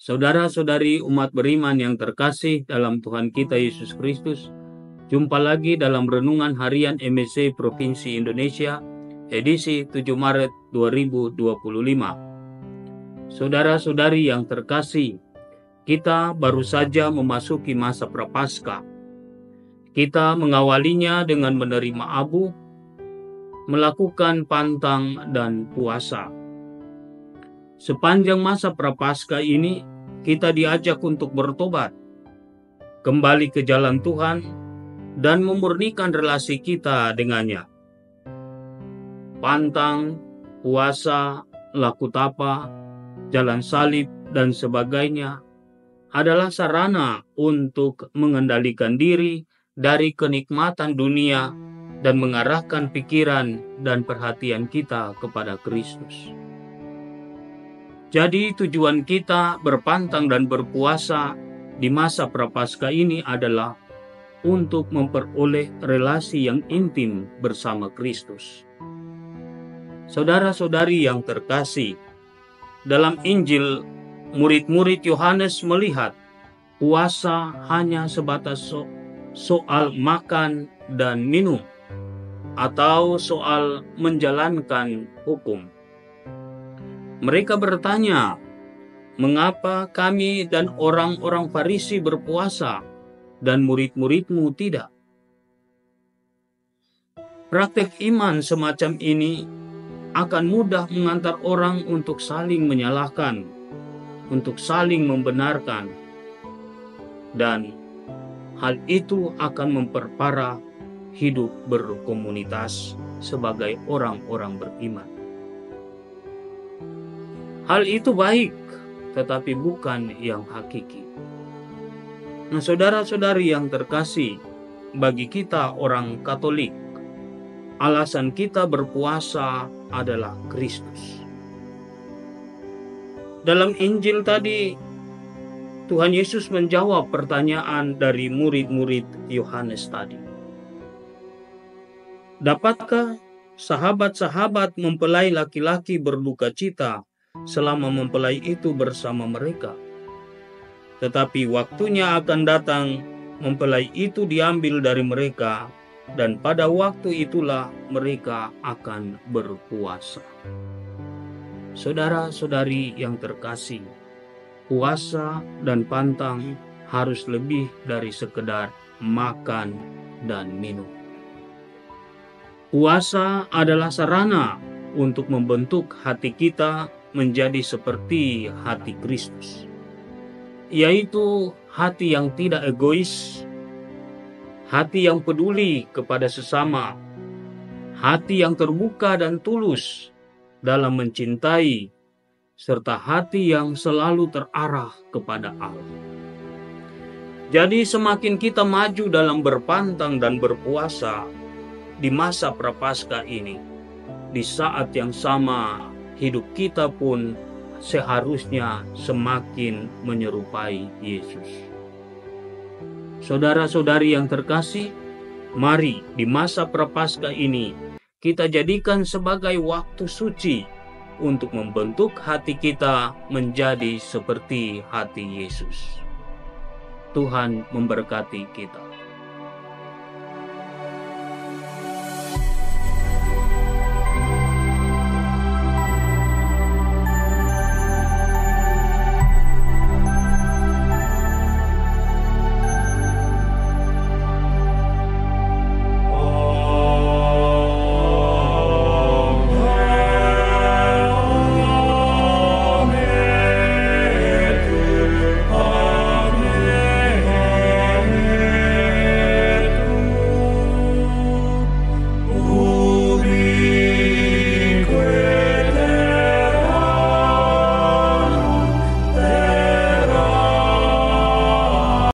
Saudara-saudari umat beriman yang terkasih dalam Tuhan kita Yesus Kristus, jumpa lagi dalam Renungan Harian MSC Provinsi Indonesia, edisi 7 Maret 2025. Saudara-saudari yang terkasih, kita baru saja memasuki masa Prapaskah. Kita mengawalinya dengan menerima abu, melakukan pantang dan puasa. Sepanjang masa Prapaskah ini, kita diajak untuk bertobat, kembali ke jalan Tuhan, dan memurnikan relasi kita dengannya. Pantang, puasa, laku tapa, jalan salib, dan sebagainya adalah sarana untuk mengendalikan diri dari kenikmatan dunia dan mengarahkan pikiran dan perhatian kita kepada Kristus. Jadi tujuan kita berpantang dan berpuasa di masa Prapaskah ini adalah untuk memperoleh relasi yang intim bersama Kristus. Saudara-saudari yang terkasih, dalam Injil, murid-murid Yohanes melihat puasa hanya sebatas soal makan dan minum, atau soal menjalankan hukum. Mereka bertanya, mengapa kami dan orang-orang Farisi berpuasa dan murid-muridmu tidak? Praktek iman semacam ini akan mudah mengantar orang untuk saling menyalahkan, untuk saling membenarkan, dan hal itu akan memperparah hidup berkomunitas sebagai orang-orang beriman. Hal itu baik, tetapi bukan yang hakiki. Nah, saudara-saudari yang terkasih, bagi kita orang Katolik, alasan kita berpuasa adalah Kristus. Dalam Injil tadi, Tuhan Yesus menjawab pertanyaan dari murid-murid Yohanes tadi. Dapatkah sahabat-sahabat mempelai laki-laki berduka cita selama mempelai itu bersama mereka? Tetapi waktunya akan datang, mempelai itu diambil dari mereka, dan pada waktu itulah mereka akan berpuasa. Saudara-saudari yang terkasih, puasa dan pantang harus lebih dari sekedar makan dan minum. Puasa adalah sarana untuk membentuk hati kita menjadi seperti hati Kristus, yaitu hati yang tidak egois, hati yang peduli kepada sesama, hati yang terbuka dan tulus dalam mencintai, serta hati yang selalu terarah kepada Allah. Jadi semakin kita maju dalam berpantang dan berpuasa di masa Prapaskah ini, di saat yang sama hidup kita pun seharusnya semakin menyerupai Yesus. Saudara-saudari yang terkasih, mari di masa Prapaskah ini kita jadikan sebagai waktu suci untuk membentuk hati kita menjadi seperti hati Yesus. Tuhan memberkati kita.